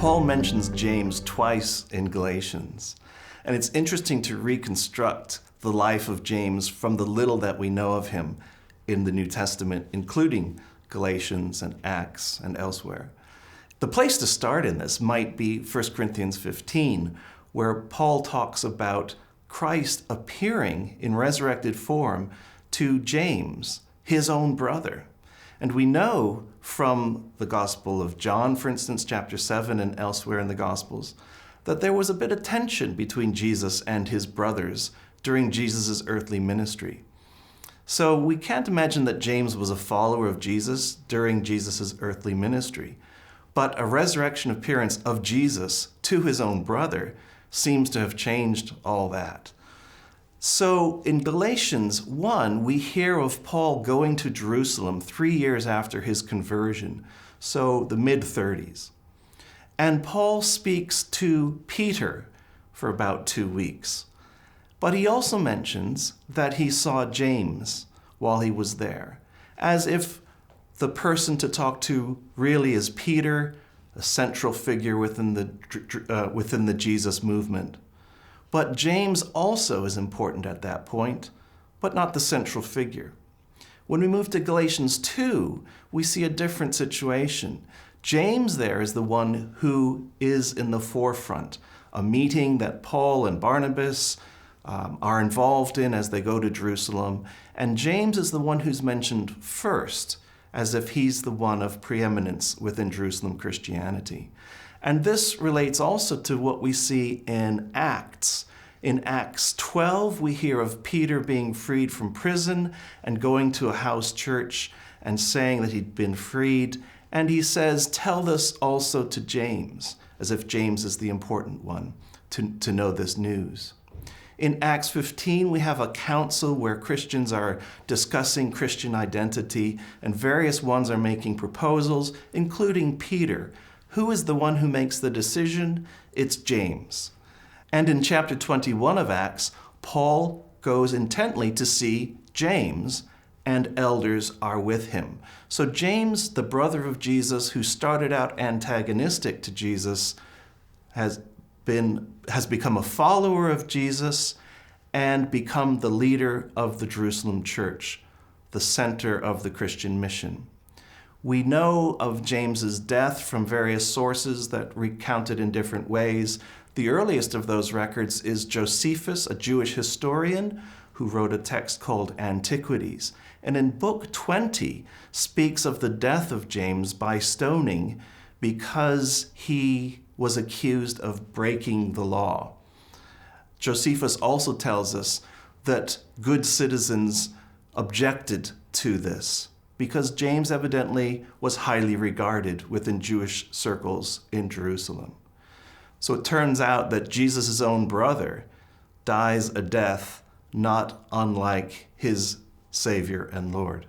Paul mentions James twice in Galatians, and it's interesting to reconstruct the life of James from the little that we know of him in the New Testament, including Galatians and Acts and elsewhere. The place to start in this might be 1 Corinthians 15, where Paul talks about Christ appearing in resurrected form to James, his own brother. And we know from the Gospel of John, for instance, chapter 7 and elsewhere in the Gospels, that there was a bit of tension between Jesus and his brothers during Jesus' earthly ministry. So we can't imagine that James was a follower of Jesus during Jesus' earthly ministry. But a resurrection appearance of Jesus to his own brother seems to have changed all that. So in Galatians 1, we hear of Paul going to Jerusalem 3 years after his conversion, so the mid-30s. And Paul speaks to Peter for about 2 weeks. But he also mentions that he saw James while he was there, as if the person to talk to really is Peter, a central figure within the Jesus movement. But James also is important at that point, but not the central figure. When we move to Galatians 2, we see a different situation. James there is the one who is in the forefront, a meeting that Paul and Barnabas are involved in as they go to Jerusalem, and James is the one who's mentioned first, as if he's the one of preeminence within Jerusalem Christianity. And this relates also to what we see in Acts. In Acts 12, we hear of Peter being freed from prison and going to a house church and saying that he'd been freed. And he says, tell this also to James, as if James is the important one to know this news. In Acts 15, we have a council where Christians are discussing Christian identity, and various ones are making proposals, including Peter. Who is the one who makes the decision? It's James. And in chapter 21 of Acts, Paul goes intently to see James, and elders are with him. So James, the brother of Jesus, who started out antagonistic to Jesus, has become a follower of Jesus and become the leader of the Jerusalem church, the center of the Christian mission. We know of James's death from various sources that recount it in different ways. The earliest of those records is Josephus, a Jewish historian, who wrote a text called Antiquities. And in Book 20 speaks of the death of James by stoning because he was accused of breaking the law. Josephus also tells us that good citizens objected to this because James evidently was highly regarded within Jewish circles in Jerusalem. So it turns out that Jesus' own brother dies a death not unlike his Savior and Lord.